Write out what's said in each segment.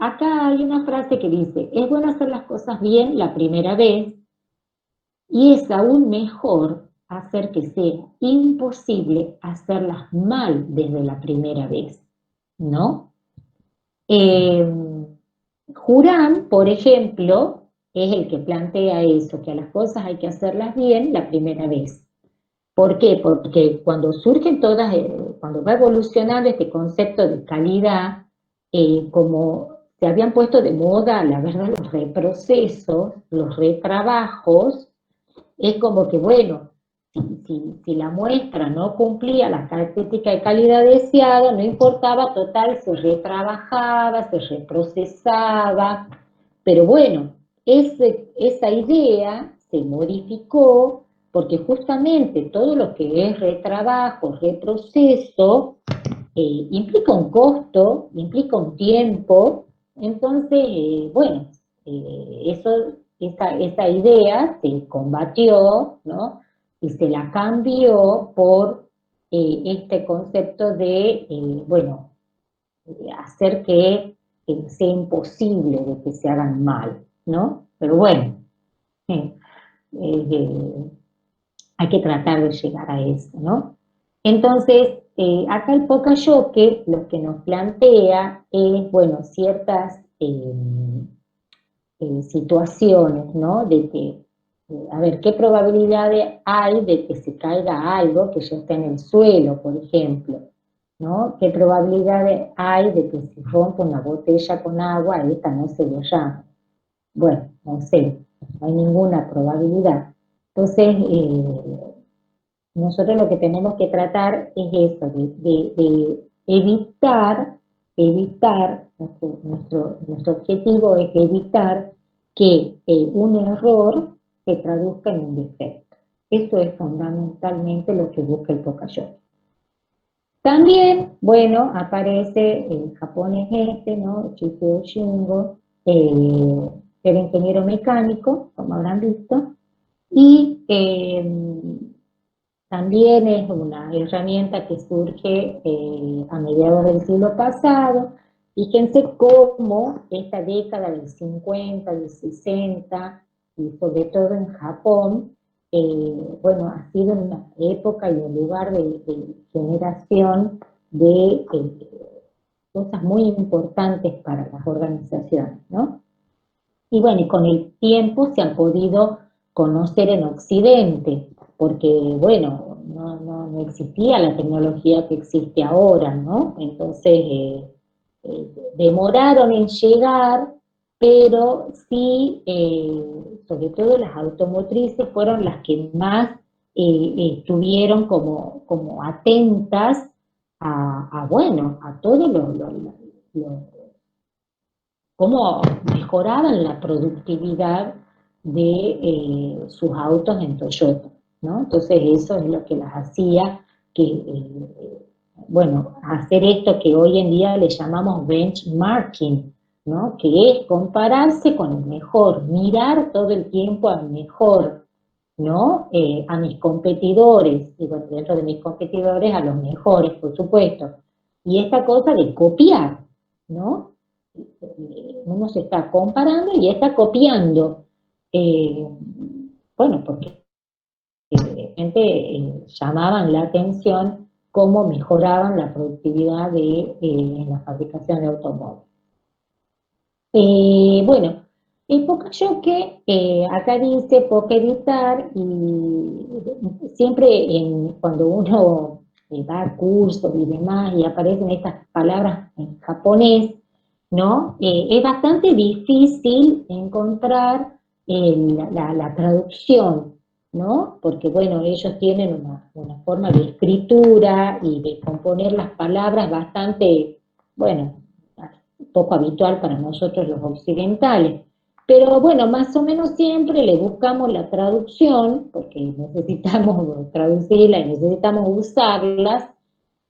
acá hay una frase que dice, es bueno hacer las cosas bien la primera vez, y es aún mejor hacer que sea imposible hacerlas mal desde la primera vez, ¿no? Eh, Jurán, por ejemplo, es el que plantea eso, que a las cosas hay que hacerlas bien la primera vez. ¿Por qué? Porque cuando surgen todas, cuando va evolucionando este concepto de calidad, como se habían puesto de moda, la verdad, los reprocesos, los retrabajos, es como que, bueno, si la muestra no cumplía la característica de calidad deseada, no importaba, total, se retrabajaba, se reprocesaba, pero bueno, esa idea se modificó porque justamente todo lo que es retrabajo, reproceso, implica un costo, implica un tiempo, entonces, bueno, esa idea se combatió, ¿no? Y se la cambió por este concepto de, bueno, hacer que sea imposible de que se hagan mal, ¿no? Pero bueno, eh, eh, hay que tratar de llegar a eso, ¿no? Entonces, acá el Poca-Yoke lo que nos plantea es, bueno, ciertas situaciones, ¿no? De que, a ver, ¿qué probabilidades hay de que se caiga algo que ya está en el suelo, por ejemplo? ¿No? ¿Qué probabilidades hay de que se rompa una botella con agua, esta no se derrame? Bueno, no sé, no hay ninguna probabilidad. Entonces, nosotros lo que tenemos que tratar es eso, de evitar, nuestro objetivo es evitar que un error se traduzca en un defecto. Eso es fundamentalmente lo que busca el Poka-Yoke. También, bueno, aparece el japonés este, ¿no? Chikyo Shingo, el ingeniero mecánico, como habrán visto, y también es una herramienta que surge a mediados del siglo pasado. Fíjense cómo esta década del 50, del 60, y sobre todo en Japón, bueno, ha sido una época y un lugar de generación de cosas muy importantes para las organizaciones, ¿no? Y bueno, y con el tiempo se han podido conocer en Occidente, porque bueno, no existía la tecnología que existe ahora, ¿no? Entonces, demoraron en llegar, pero sí, sobre todo las automotrices fueron las que más estuvieron como atentas bueno, a todo lo cómo mejoraban la productividad de sus autos en Toyota, ¿no? Entonces eso es lo que las hacía que, bueno, hacer esto que hoy en día le llamamos benchmarking, ¿no? Que es compararse con el mejor, mirar todo el tiempo al mejor, ¿no? A mis competidores, y bueno, dentro de mis competidores a los mejores, por supuesto. Y esta cosa de copiar, ¿no? Uno se está comparando y está copiando. Eh, bueno, porque de repente llamaban la atención cómo mejoraban la productividad en la fabricación de automóviles. Bueno, el Poca-Yoke, acá dice poca evitar, y siempre cuando uno va a cursos y demás y aparecen estas palabras en japonés, ¿no? Es bastante difícil encontrar la traducción, ¿no? Porque, bueno, ellos tienen una forma de escritura y de componer las palabras bastante, bueno, poco habitual para nosotros los occidentales. Pero bueno, más o menos siempre le buscamos la traducción, porque necesitamos traducirla y necesitamos usarlas.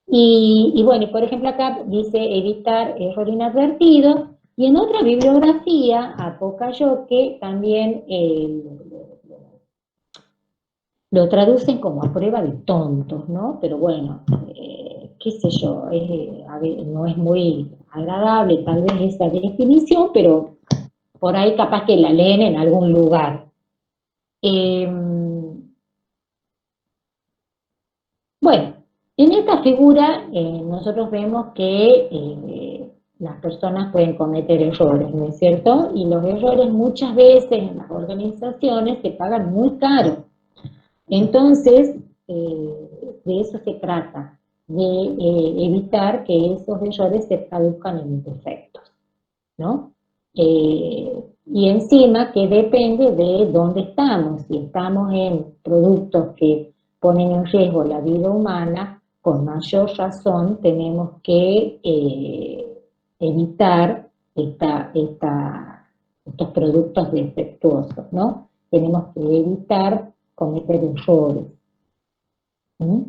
Y bueno, por ejemplo acá dice evitar error inadvertido, y en otra bibliografía, a Poca-Yoke, también lo traducen como a prueba de tontos, ¿no? Pero bueno, qué sé yo, a ver, no es muy agradable tal vez esa definición, pero por ahí capaz que la leen en algún lugar. Eh, bueno, en esta figura nosotros vemos que las personas pueden cometer errores, ¿no es cierto? Y los errores muchas veces en las organizaciones se pagan muy caro. Entonces, de eso se trata, de evitar que esos errores se traduzcan en defectos, ¿no? Y encima que depende de dónde estamos. Si estamos en productos que ponen en riesgo la vida humana, con mayor razón tenemos que evitar estos productos defectuosos, ¿no? Tenemos que evitar cometer errores. ¿Mm?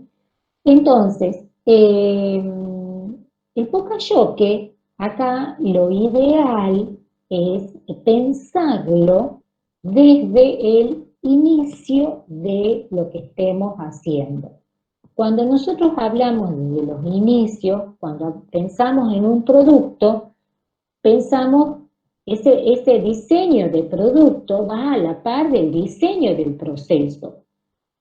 Entonces, el Poca-Yoke, acá lo ideal es pensarlo desde el inicio de lo que estemos haciendo. Cuando nosotros hablamos de los inicios, cuando pensamos en un producto, pensamos, ese diseño de producto va a la par del diseño del proceso.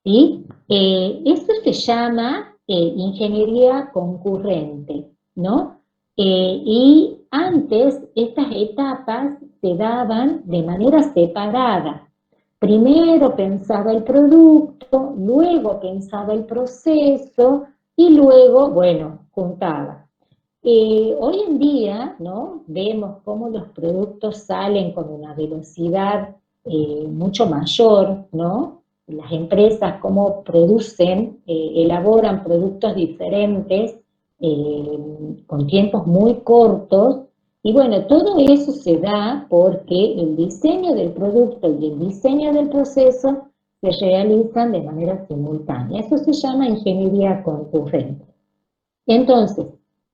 ¿Sí? Esto se llama ingeniería concurrente, ¿no? Y antes estas etapas se daban de manera separada. Primero pensaba el producto, luego pensaba el proceso y luego, bueno, juntaba. Hoy en día, ¿no? Vemos cómo los productos salen con una velocidad mucho mayor, ¿no? Las empresas cómo producen, elaboran productos diferentes eh, con tiempos muy cortos. Y bueno, todo eso se da porque el diseño del producto y el diseño del proceso se realizan de manera simultánea. Eso se llama ingeniería concurrente. Entonces,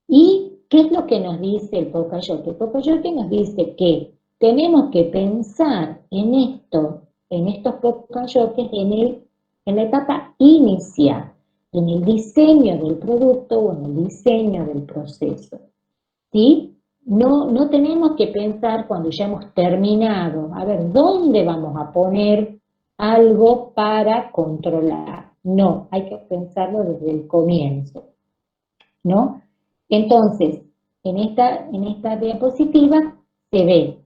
¿y qué es lo que nos dice el Poca-Yoke? El Poca-Yoke nos dice que tenemos que pensar en estos Poca-Yokes en la etapa inicial, en el diseño del producto o en el diseño del proceso. ¿Sí? No tenemos que pensar cuando ya hemos terminado, a ver, ¿dónde vamos a poner algo para controlar? No, hay que pensarlo desde el comienzo, ¿no? Entonces, en esta diapositiva se ve,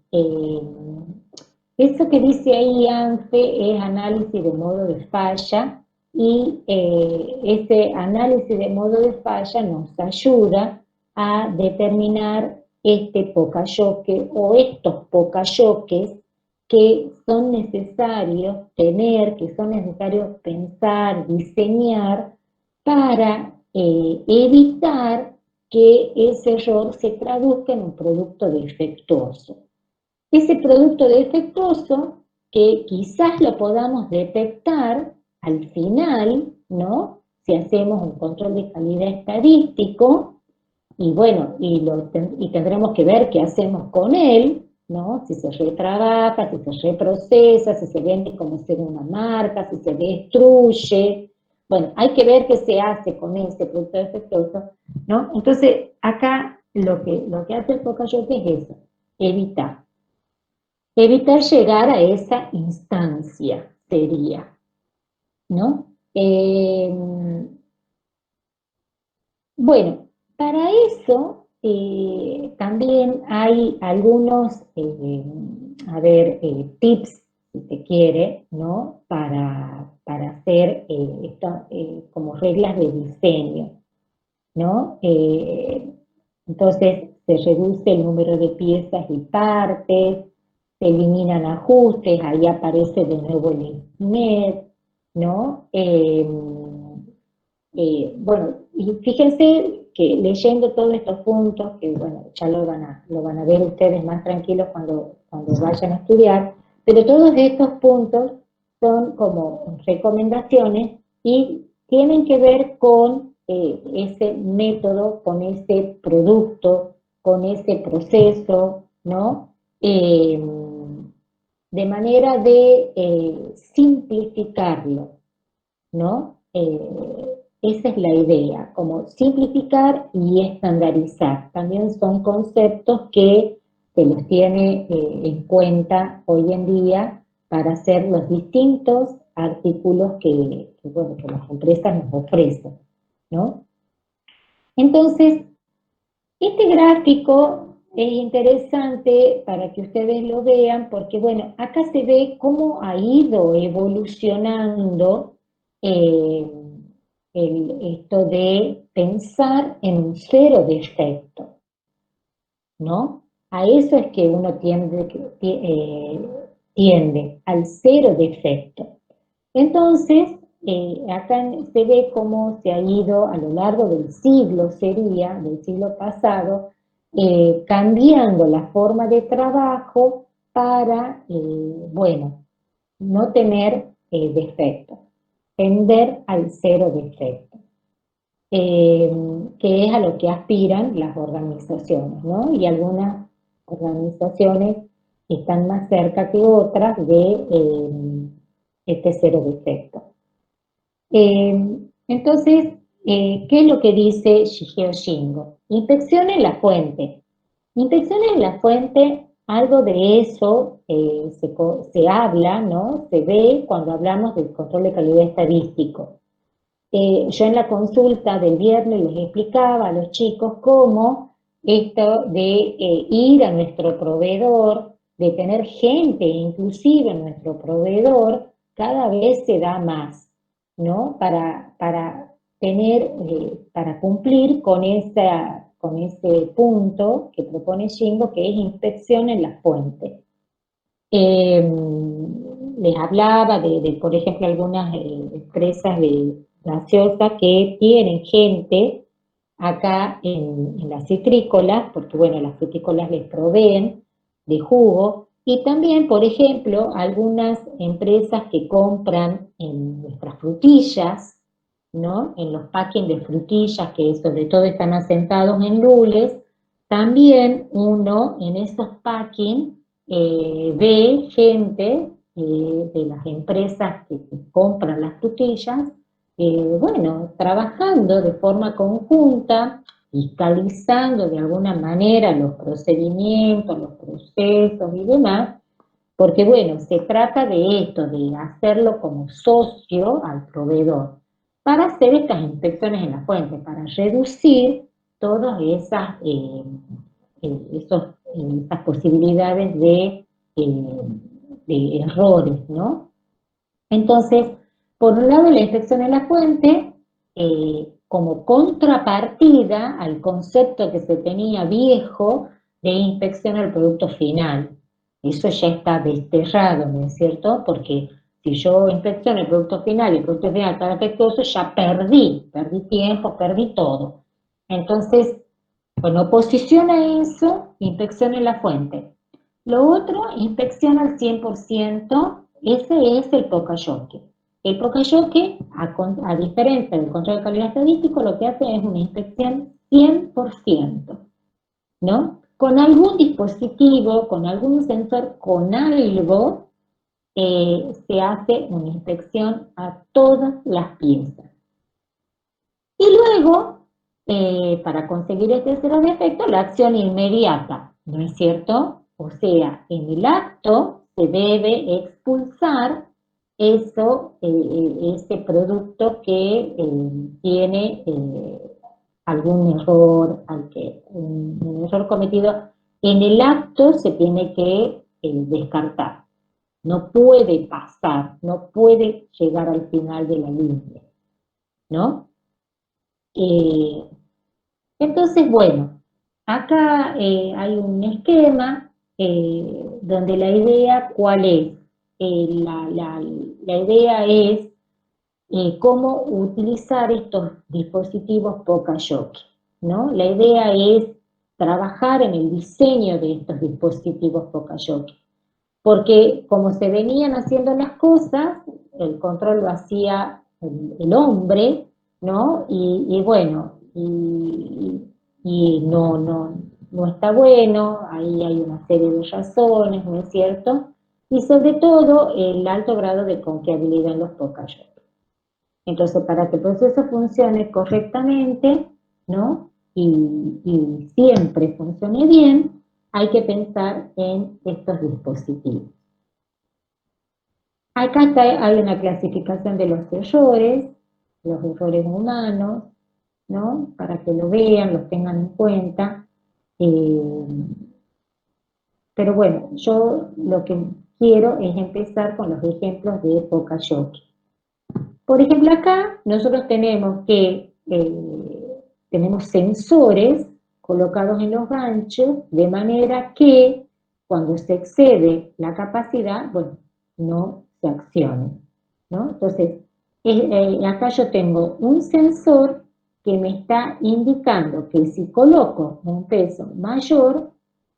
eso que dice ahí ANFE es análisis de modo de falla, y ese análisis de modo de falla nos ayuda a determinar este Poca-Yoke o estos Poca-Yokes que son necesarios tener, que son necesarios pensar, diseñar para evitar que ese error se traduzca en un producto defectuoso. Ese producto defectuoso, que quizás lo podamos detectar al final, ¿no? Si hacemos un control de calidad estadístico, y bueno, y tendremos que ver qué hacemos con él, ¿no? Si se retrabaja, si se reprocesa, si se vende como segunda marca, si se destruye. Bueno, hay que ver qué se hace con ese producto defectuoso, ¿no? Entonces, acá lo que hace el Poca-Yoke es eso, evitar llegar a esa instancia, sería, ¿no? Bueno, para eso también hay algunos, a ver, tips, si se quiere, ¿no? Para hacer como reglas de diseño, ¿no? Entonces se reduce el número de piezas y partes, se eliminan ajustes, ahí aparece de nuevo el SMED, ¿no? Bueno, y fíjense que leyendo todos estos puntos, que bueno, ya lo van a ver ustedes más tranquilos cuando vayan a estudiar, pero todos estos puntos son como recomendaciones y tienen que ver con ese método, con ese producto, con ese proceso, ¿no? De manera de simplificarlo, ¿no? esa es la idea, como simplificar y estandarizar. También son conceptos que se los tiene en cuenta hoy en día para hacer los distintos artículos bueno, que las empresas nos ofrecen, ¿no? Entonces, este gráfico es interesante para que ustedes lo vean porque, bueno, acá se ve cómo ha ido evolucionando eh, esto de pensar en un cero defecto, ¿no? A eso es que uno tiende al cero defecto. Entonces, acá se ve cómo se ha ido a lo largo del siglo, del siglo pasado, cambiando la forma de trabajo para, bueno, no tener defectos, tender al cero defecto, que es a lo que aspiran las organizaciones, ¿no? Y algunas organizaciones están más cerca que otras de este cero defecto. Entonces, ¿qué es lo que dice Shigeo Shingo? Inspeccionen la fuente. Inspeccionen la fuente, algo de eso se habla, ¿no? Se ve cuando hablamos del control de calidad estadístico. Yo en la consulta del viernes les explicaba a los chicos cómo esto de ir a nuestro proveedor, de tener gente inclusive en nuestro proveedor, cada vez se da más, ¿no? Para cumplir con ese punto que propone Shingo, que es inspección en la fuente. Les hablaba por ejemplo, algunas empresas de gaseosa que tienen gente acá en las citrícolas, porque bueno, las citrícolas les proveen de jugo, y también, por ejemplo, algunas empresas que compran en nuestras frutillas, ¿no? En los packings de frutillas, que sobre todo están asentados en lules, también uno en esos packings ve gente de las empresas que compran las frutillas, bueno, trabajando de forma conjunta, fiscalizando de alguna manera los procedimientos, los procesos y demás, porque bueno, se trata de esto, de hacerlo como socio al proveedor, para hacer estas inspecciones en la fuente, para reducir todas esas posibilidades de errores, ¿no? Entonces, por un lado, la inspección en la fuente, como contrapartida al concepto que se tenía viejo de inspección al producto final. Eso ya está desterrado, ¿no es cierto? Porque si yo inspecciono el producto final y el producto final está defectuoso, ya perdí tiempo, perdí todo. Entonces, en oposición a eso, inspección en la fuente. Lo otro, inspección al 100%, ese es el Pocayoke. El Pocayoke, a diferencia del control de calidad estadístico, lo que hace es una inspección 100%, ¿no? Con algún dispositivo, con algún sensor, con algo, se hace una inspección a todas las piezas. Y luego, para conseguir este cero defecto, la acción inmediata, ¿no es cierto? O sea, en el acto se debe expulsar ese producto que tiene algún error, un error cometido. En el acto se tiene que descartar. No puede pasar, no puede llegar al final de la línea, ¿no? Eh, entonces, bueno, acá hay un esquema donde la idea, ¿cuál es? La idea es cómo utilizar estos dispositivos Pocayoke, ¿no? La idea es trabajar en el diseño de estos dispositivos Pocayoke, porque como se venían haciendo las cosas, el control lo hacía el hombre, ¿no? Y bueno, y no está bueno, ahí hay una serie de razones, ¿no es cierto? Y sobre todo el alto grado de confiabilidad en los Pocayoke. Entonces, para que el proceso funcione correctamente, ¿no? Y siempre funcione bien, hay que pensar en estos dispositivos. Acá hay una clasificación de los errores humanos, ¿no? Para que lo vean, los tengan en cuenta. Eh, pero bueno, yo lo que quiero es empezar con los ejemplos de Poca-Yoke. Por ejemplo, acá nosotros tenemos sensores colocados en los ganchos de manera que cuando se excede la capacidad, bueno, no se accione, ¿no? Entonces, acá yo tengo un sensor que me está indicando que si coloco un peso mayor,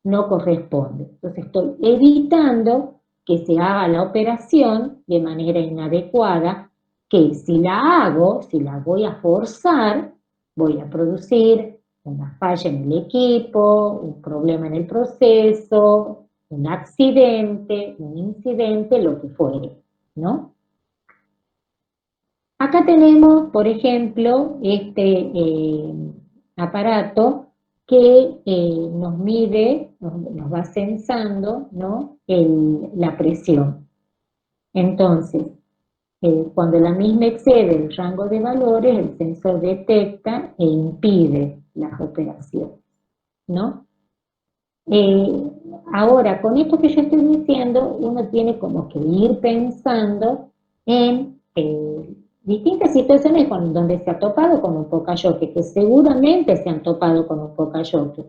no corresponde. Entonces estoy evitando que se haga la operación de manera inadecuada, que si la hago, si la voy a forzar, voy a producir una falla en el equipo, un problema en el proceso, un accidente, un incidente, lo que fuere, ¿no? Acá tenemos, por ejemplo, este aparato que nos mide, nos va censando, ¿no? La presión. Entonces, cuando la misma excede el rango de valores, el sensor detecta e impide las operaciones, ¿no? Eh, Ahora, con esto que yo estoy diciendo, uno tiene como que ir pensando en distintas situaciones donde se ha topado con un Poca-Yoke, que seguramente se han topado con un Poca-Yoke.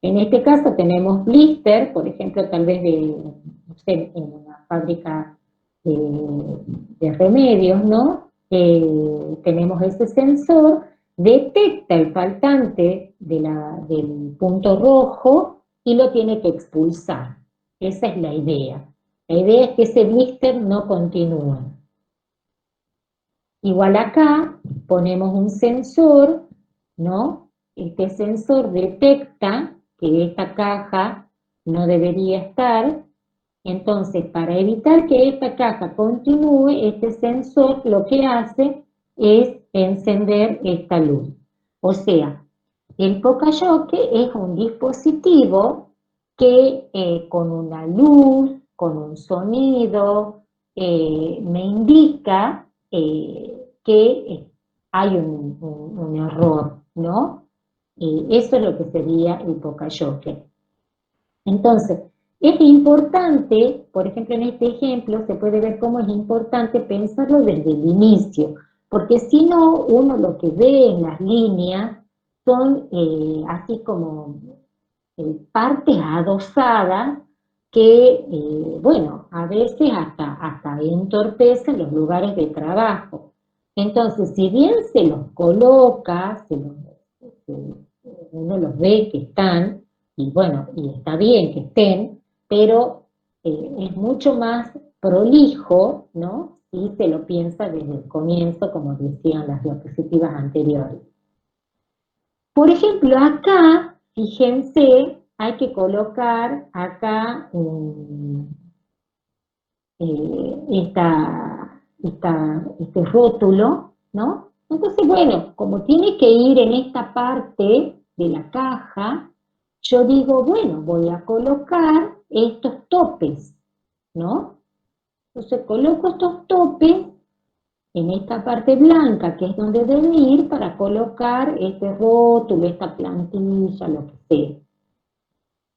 En este caso tenemos blister, por ejemplo, tal vez no sé, en una fábrica de remedios, ¿no? Tenemos ese sensor, detecta el faltante del punto rojo y lo tiene que expulsar. Esa es la idea. La idea es que ese blister no continúe. Igual acá ponemos un sensor, ¿no? Este sensor detecta que esta caja no debería estar, entonces para evitar que esta caja continúe, este sensor lo que hace es encender esta luz. O sea, el Poca-Yoke es un dispositivo que con una luz, con un sonido, me indica que hay un error, ¿no? Eso es lo que sería el Poca-Yoke. Entonces, es importante, por ejemplo, en este ejemplo se puede ver cómo es importante pensarlo desde el inicio, porque si no, uno lo que ve en las líneas son así como partes adosadas que, bueno, a veces hasta entorpecen los lugares de trabajo. Entonces, si bien se los coloca, uno los ve que están, y bueno, y está bien que estén, pero es mucho más prolijo, ¿no? Si se lo piensa desde el comienzo, como decían las diapositivas anteriores. Por ejemplo, acá, fíjense, hay que colocar acá este rótulo, ¿no? Entonces, bueno, como tiene que ir en esta parte de la caja, yo digo, bueno, voy a colocar estos topes, ¿no? Entonces coloco estos topes en esta parte blanca, que es donde debe ir para colocar este rótulo, esta plantilla, lo que sea.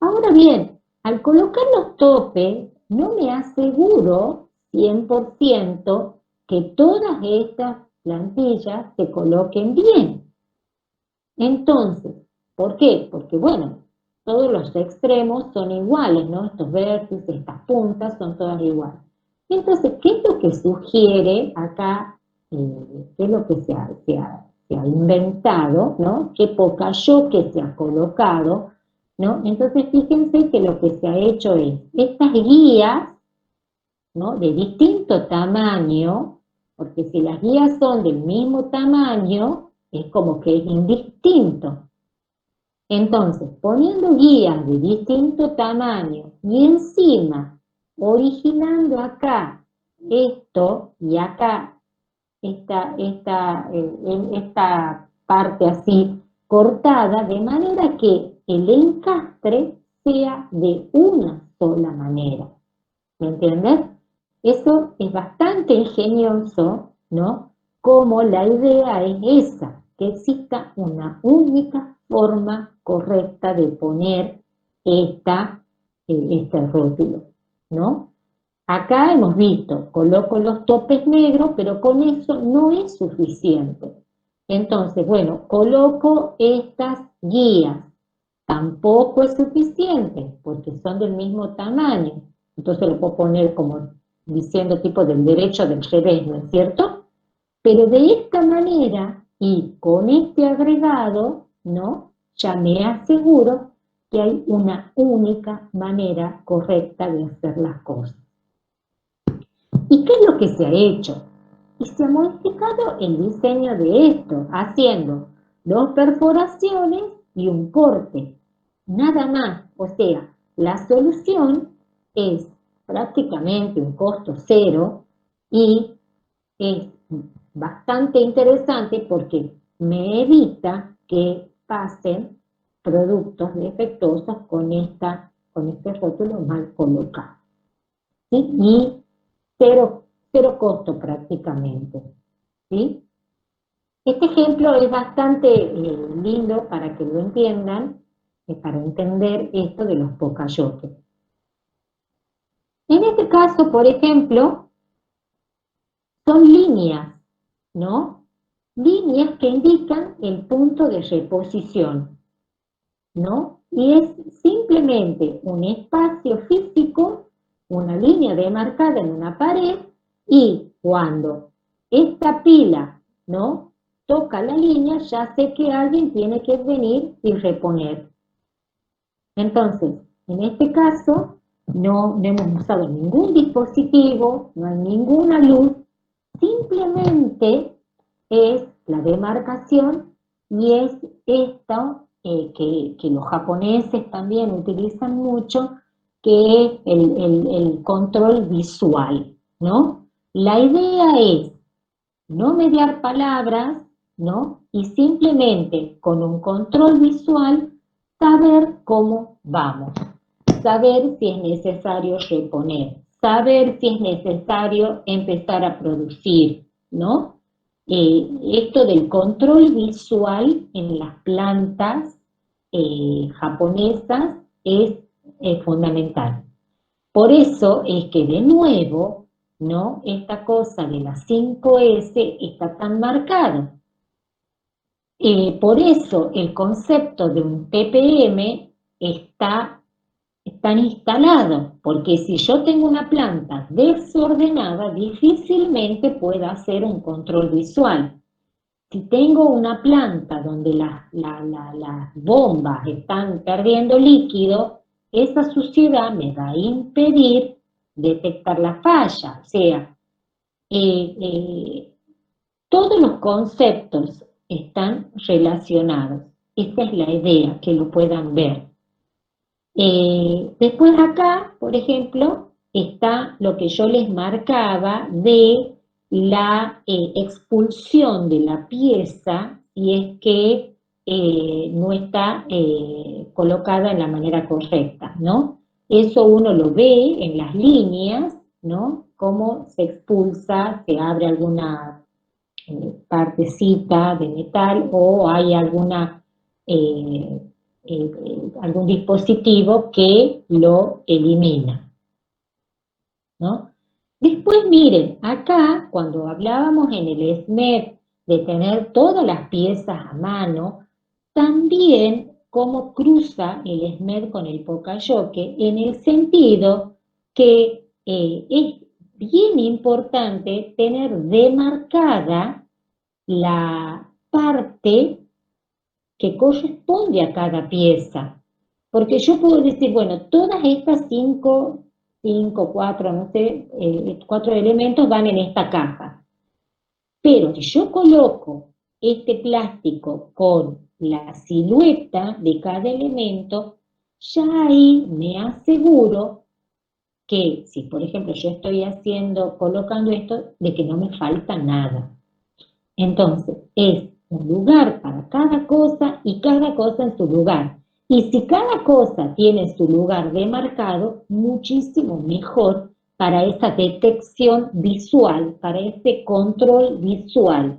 Ahora bien, al colocar los topes, no me aseguro 100% que todas estas plantillas se coloquen bien. Entonces, ¿por qué? Porque, bueno, todos los extremos son iguales, ¿no? Estos vértices, estas puntas son todas iguales. Entonces, ¿qué es lo que sugiere acá? ¿Qué es lo que se ha inventado, ¿no? ¿Qué Poca-Yoke se ha colocado, ¿no? Entonces, fíjense que lo que se ha hecho es, estas guías, ¿no? De distinto tamaño, porque si las guías son del mismo tamaño, es como que es indistinto. Entonces, poniendo guías de distinto tamaño y encima originando acá esto y acá esta parte así cortada, de manera que el encastre sea de una sola manera. ¿Me entiendes? Eso es bastante ingenioso, ¿no? Como la idea es esa, que exista una única forma correcta de poner este rótulo, ¿no? Acá hemos visto, coloco los topes negros, pero con eso no es suficiente. Entonces, bueno, coloco estas guías. Tampoco es suficiente, porque son del mismo tamaño. Entonces lo puedo poner como diciendo tipo del derecho del revés, ¿no es cierto? Pero de esta manera y con este agregado, ¿no? Ya me aseguro que hay una única manera correcta de hacer las cosas. ¿Y qué es lo que se ha hecho? Y se ha modificado el diseño de esto, haciendo dos perforaciones y un corte. Nada más, o sea, la solución es prácticamente un costo cero y es bastante interesante porque me evita que pasen productos defectuosos con este rótulo mal colocado. ¿Sí? Y cero costo prácticamente, ¿sí? Este ejemplo es bastante lindo para que lo entiendan, para entender esto de los pocayotes. En este caso, por ejemplo, son líneas, ¿no? Líneas que indican el punto de reposición, ¿no? Y es simplemente un espacio físico, una línea demarcada en una pared, y cuando esta pila, ¿no?, toca la línea, ya sé que alguien tiene que venir y reponer. Entonces, en este caso, no hemos usado ningún dispositivo, no hay ninguna luz, simplemente es la demarcación y es esto que los japoneses también utilizan mucho, que es el control visual, ¿no? La idea es no mediar palabras, ¿no? Y simplemente con un control visual saber cómo vamos, saber si es necesario reponer, saber si es necesario empezar a producir, ¿no? Esto del control visual en las plantas japonesas es fundamental. Por eso es que de nuevo, ¿no?, esta cosa de las 5S está tan marcado. Por eso el concepto de un TPM está tan instalado, porque si yo tengo una planta desordenada, difícilmente pueda hacer un control visual. Si tengo una planta donde las bombas están perdiendo líquido, esa suciedad me va a impedir detectar la falla. O sea, todos los conceptos están relacionados. Esta es la idea, que lo puedan ver. Después acá, por ejemplo, está lo que yo les marcaba de la expulsión de la pieza si es que no está colocada en la manera correcta, ¿no? Eso uno lo ve en las líneas, ¿no? Cómo se expulsa, se abre alguna partecita de metal o hay alguna algún dispositivo que lo elimina, ¿no? Después miren, acá cuando hablábamos en el SMED de tener todas las piezas a mano, también cómo cruza el SMED con el Poka-Yoke, en el sentido que es bien importante tener demarcada la parte que corresponde a cada pieza. Porque yo puedo decir, bueno, todas estas cinco, cuatro, no sé, 4 elementos van en esta caja. Pero si yo coloco este plástico con la silueta de cada elemento, ya ahí me aseguro que si, por ejemplo, yo estoy colocando esto, de que no me falta nada. Entonces, es un lugar para cada cosa y cada cosa en su lugar. Y si cada cosa tiene su lugar demarcado, muchísimo mejor para esa detección visual, para ese control visual.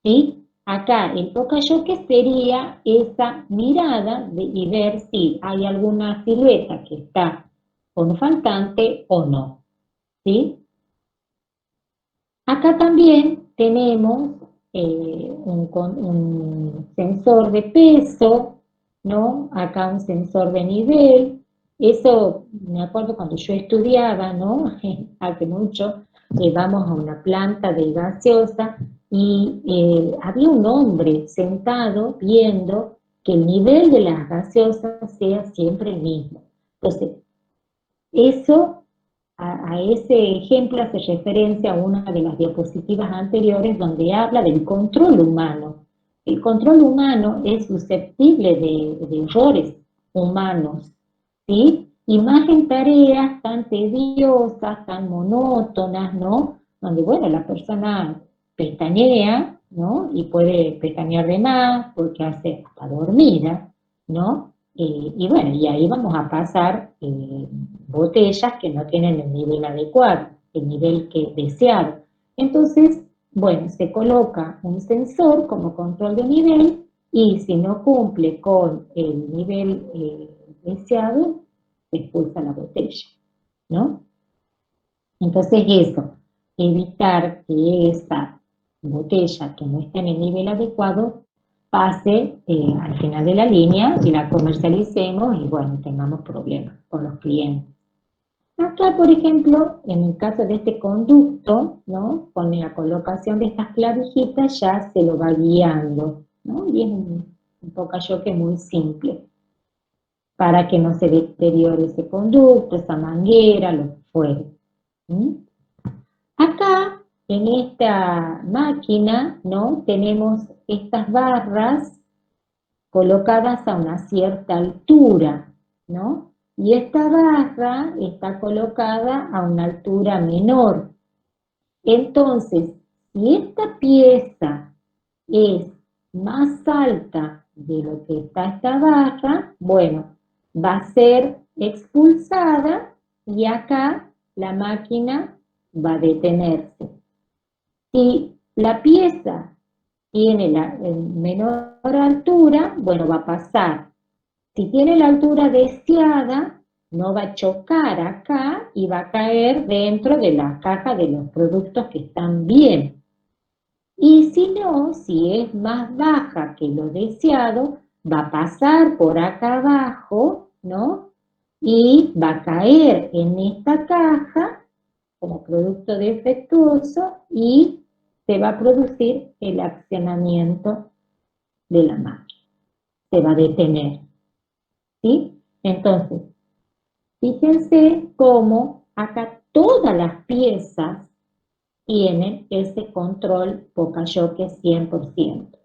¿Sí? Acá el tocayoke sería esa mirada y ver si hay alguna silueta que está con faltante o no. ¿Sí? Acá también tenemos un sensor de peso, ¿no? Acá un sensor de nivel. Eso me acuerdo cuando yo estudiaba, ¿no? Hace mucho, vamos a una planta de gaseosa y había un hombre sentado viendo que el nivel de las gaseosas sea siempre el mismo. Entonces, eso a ese ejemplo hace referencia a una de las diapositivas anteriores donde habla del control humano. El control humano es susceptible de errores humanos, ¿sí? Y más en tareas tan tediosas, tan monótonas, ¿no? Donde, bueno, la persona pestañea, ¿no? Y puede pestañear de más porque hace hasta dormida, ¿no? Y bueno, y ahí vamos a pasar botellas que no tienen el nivel adecuado, el nivel que deseado. Entonces, bueno, se coloca un sensor como control de nivel y si no cumple con el nivel deseado, se expulsa la botella, ¿no? Entonces eso, evitar que esa botella que no está en el nivel adecuado pase al final de la línea y la comercialicemos y bueno, tengamos problemas con los clientes. Acá, por ejemplo, en el caso de este conducto, ¿no? Con la colocación de estas clavijitas ya se lo va guiando, ¿no? Y es un tocayoke muy simple para que no se deteriore ese conducto, esa manguera, lo que fuere. ¿Mm? Acá, en esta máquina, ¿no? Tenemos estas barras colocadas a una cierta altura, ¿no? Y esta barra está colocada a una altura menor. Entonces, si esta pieza es más alta de lo que está esta barra, bueno, va a ser expulsada y acá la máquina va a detenerse. Si la pieza tiene la menor altura, bueno, va a pasar. Si tiene la altura deseada, no va a chocar acá y va a caer dentro de la caja de los productos que están bien. Y si no, si es más baja que lo deseado, va a pasar por acá abajo, ¿no? Y va a caer en esta caja como producto defectuoso y se va a producir el accionamiento de la máquina. Se va a detener, ¿sí? Entonces, fíjense cómo acá todas las piezas tienen ese control Pocayoke 100%.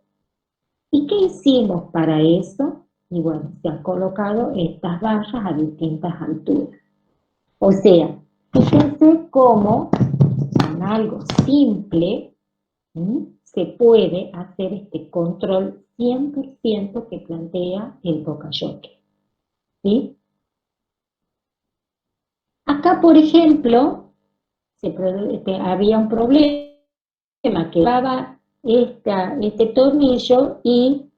¿Y qué hicimos para eso? Y bueno, se han colocado estas barras a distintas alturas. O sea, fíjense cómo con algo simple se puede hacer este control 100% que plantea el Pocayoke. ¿Sí? Acá, por ejemplo, había un problema que llevaba este tornillo y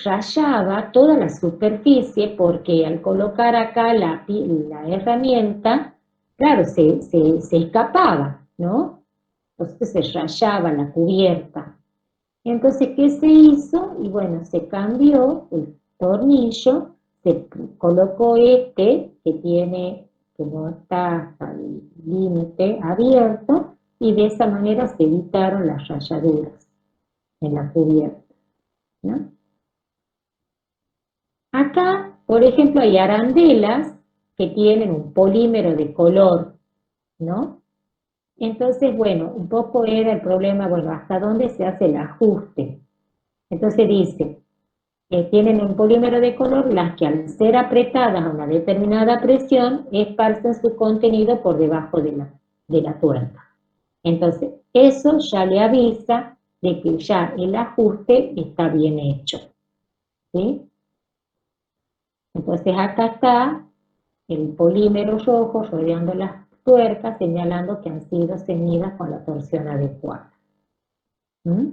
rayaba toda la superficie porque al colocar acá la herramienta, claro, se escapaba, ¿no? Entonces se rayaba la cubierta. Entonces, ¿qué se hizo? Y bueno, se cambió el tornillo, se colocó este que no está hasta el límite abierto, y de esa manera se evitaron las rayaduras en la cubierta, ¿no? Acá, por ejemplo, hay arandelas que tienen un polímero de color, ¿no? Entonces, bueno, un poco era el problema, bueno, hasta dónde se hace el ajuste. Entonces dice, que tienen un polímero de color, las que al ser apretadas a una determinada presión, esparcen su contenido por debajo de la tuerca. Entonces, eso ya le avisa de que ya el ajuste está bien hecho, ¿sí? Entonces acá está el polímero rojo rodeando las tuercas, señalando que han sido ceñidas con la torsión adecuada. ¿Mm?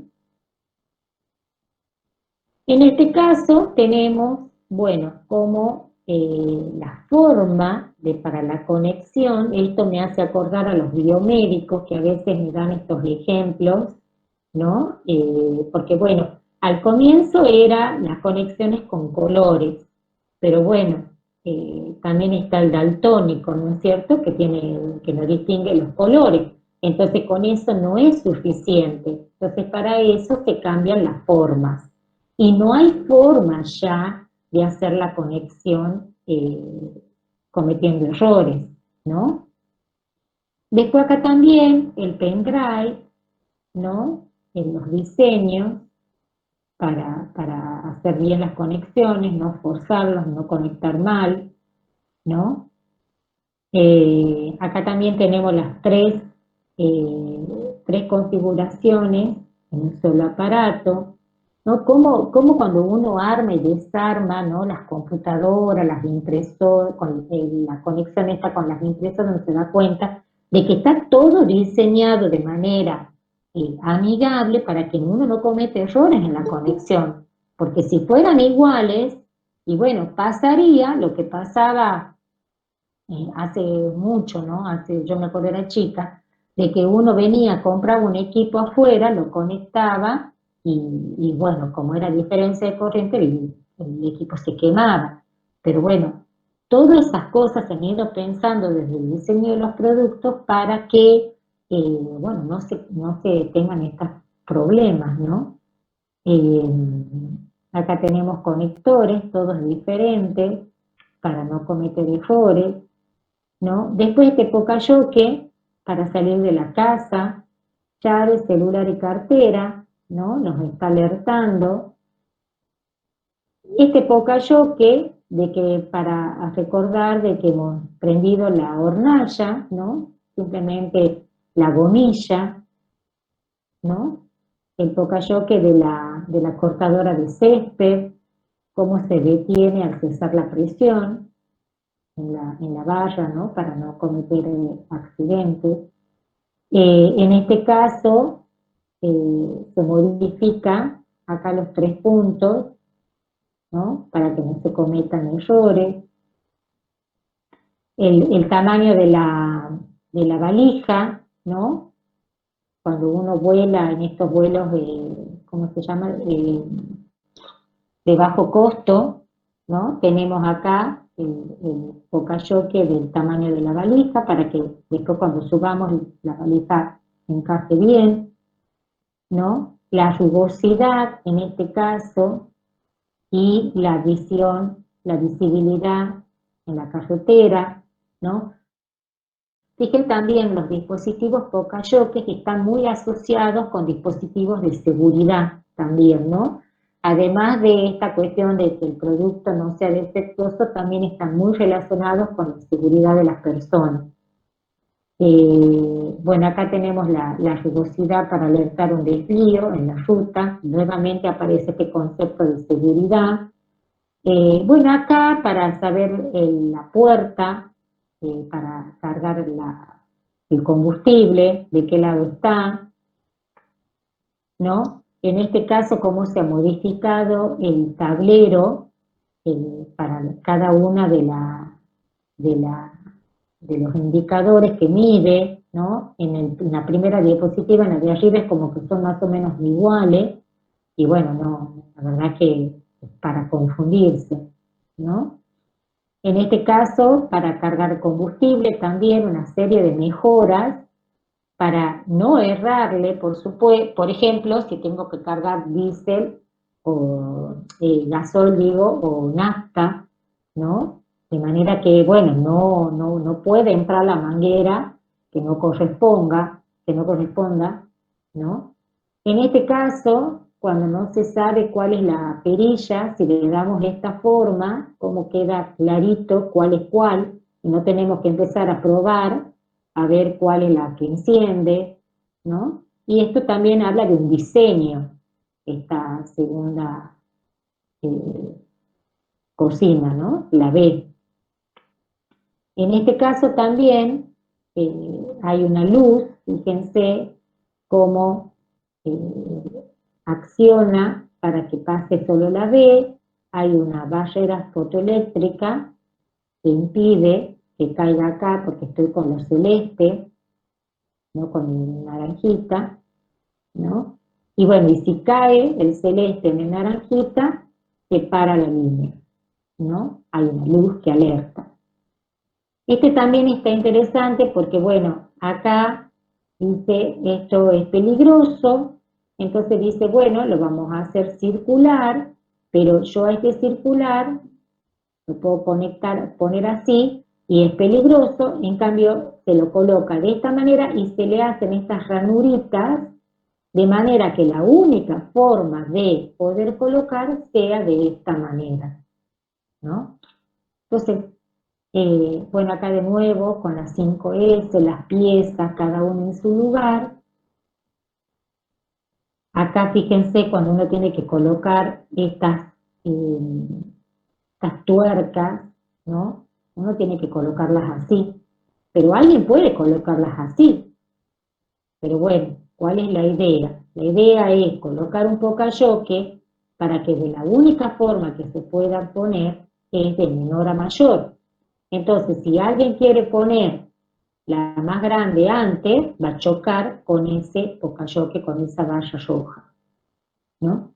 En este caso tenemos, bueno, como la forma para la conexión. Esto me hace acordar a los biomédicos que a veces me dan estos ejemplos, ¿no? Porque bueno, al comienzo eran las conexiones con colores, pero bueno, también está el daltónico, ¿no es cierto?, que no distingue los colores. Entonces con eso no es suficiente. Entonces para eso se cambian las formas. Y no hay forma ya de hacer la conexión cometiendo errores, ¿no? Después acá también el pendrive, ¿no? En los diseños para hacer bien las conexiones, no forzarlos, no conectar mal, ¿no? Acá también tenemos las tres configuraciones en un solo aparato, ¿no? Como cuando uno arma y desarma, ¿no?, las computadoras, las impresoras, con la conexión esta con las impresoras, uno se da cuenta de que está todo diseñado de manera amigable para que uno no cometa errores en la conexión, porque si fueran iguales, y bueno, pasaría lo que pasaba hace mucho, ¿no? Yo me acuerdo era chica, de que uno venía, compraba un equipo afuera, lo conectaba y bueno, como era diferencia de corriente, el equipo se quemaba. Pero bueno, todas esas cosas se han ido pensando desde el diseño de los productos para que, bueno, no se tengan estos problemas, ¿no? Eh, Acá tenemos conectores, todos diferentes, para no cometer errores, ¿no? Después este pocayoke para salir de la casa, llave, celular y cartera, ¿no? Nos está alertando. Este pocayoke de que para recordar de que hemos prendido la hornalla, ¿no? Simplemente la gomilla, ¿no? El pocayoke de la cortadora de césped, cómo se detiene al cesar la presión en la barra, ¿no? Para no cometer accidentes. En este caso, se modifica acá los 3 puntos, ¿no? Para que no se cometan errores. El tamaño de la valija, ¿no? Cuando uno vuela en estos vuelos ¿cómo se llama?, de bajo costo, ¿no? Tenemos acá el pocayoke del tamaño de la valija para que después cuando subamos la valija encaje bien, ¿no? La rugosidad en este caso y la visión, la visibilidad en la carretera, ¿no? Fíjense también los dispositivos pocayoke que están muy asociados con dispositivos de seguridad también, ¿no? Además de esta cuestión de que el producto no sea defectuoso, también están muy relacionados con la seguridad de las personas. Bueno, acá tenemos la rugosidad para alertar un desvío en la ruta. Nuevamente aparece este concepto de seguridad. Bueno, acá para saber la puerta, para cargar el combustible, de qué lado está, ¿no? En este caso, cómo se ha modificado el tablero para cada una de los indicadores que mide, ¿no? En la primera diapositiva, en la de arriba, es como que son más o menos iguales, y bueno, no, la verdad que es para confundirse, ¿no? En este caso, para cargar combustible, también una serie de mejoras para no errarle, por ejemplo, si tengo que cargar diésel o gasol, digo, o nafta, ¿no? De manera que, bueno, no puede entrar la manguera que no corresponda, ¿no? En este caso, cuando no se sabe cuál es la perilla, si le damos esta forma, cómo queda clarito cuál es cuál, y no tenemos que empezar a probar a ver cuál es la que enciende, ¿no? Y esto también habla de un diseño, esta segunda cocina, ¿no? La B. En este caso también hay una luz, fíjense cómo acciona para que pase solo la B, hay una barrera fotoeléctrica que impide que caiga acá porque estoy con lo celeste, ¿no? Con mi naranjita, ¿no? Y bueno, y si cae el celeste en el naranjita, se para la línea, ¿no? Hay una luz que alerta. Este también está interesante porque, bueno, acá dice esto es peligroso, entonces dice, bueno, lo vamos a hacer circular, pero yo a este circular lo puedo poner así, y es peligroso, en cambio se lo coloca de esta manera y se le hacen estas ranuritas, de manera que la única forma de poder colocar sea de esta manera, ¿no? Entonces, bueno, acá de nuevo con las 5S, las piezas, cada uno en su lugar. Acá fíjense cuando uno tiene que colocar estas tuercas, ¿no? Uno tiene que colocarlas así, pero alguien puede colocarlas así. Pero bueno, ¿cuál es la idea? La idea es colocar un pocayoke para que de la única forma que se puedan poner es de menor a mayor. Entonces, si alguien quiere poner la más grande antes, va a chocar con ese pocayoke, con esa valla roja, ¿no?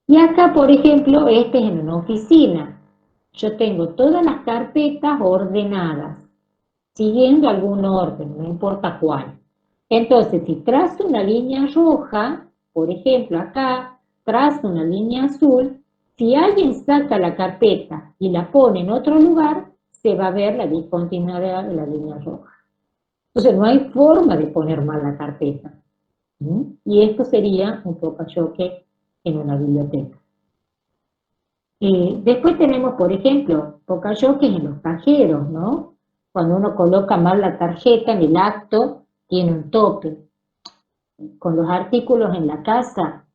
Y acá, por ejemplo, este es en una oficina. Yo tengo todas las carpetas ordenadas, siguiendo algún orden, no importa cuál. Entonces, si trazo una línea roja, por ejemplo, acá, trazo una línea azul, si alguien saca la carpeta y la pone en otro lugar, se va a ver la discontinuidad de la línea roja. Entonces, no hay forma de poner mal la carpeta. ¿Mm? Y esto sería un pocayoke en una biblioteca. Después tenemos, por ejemplo, pocayokes en los cajeros, ¿no? Cuando uno coloca mal la tarjeta en el acto, tiene un tope. Con los artículos en la casa,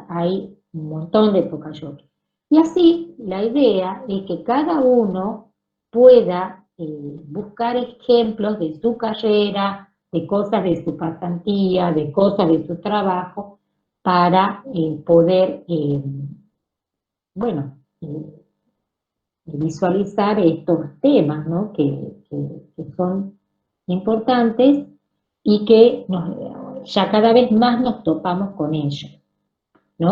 hay un montón de pocayokes. Y así, la idea es que cada uno pueda buscar ejemplos de su carrera, de cosas de su pasantía, de cosas de su trabajo, para poder, bueno, visualizar estos temas, ¿no? que son importantes y que ya cada vez más nos topamos con ellos.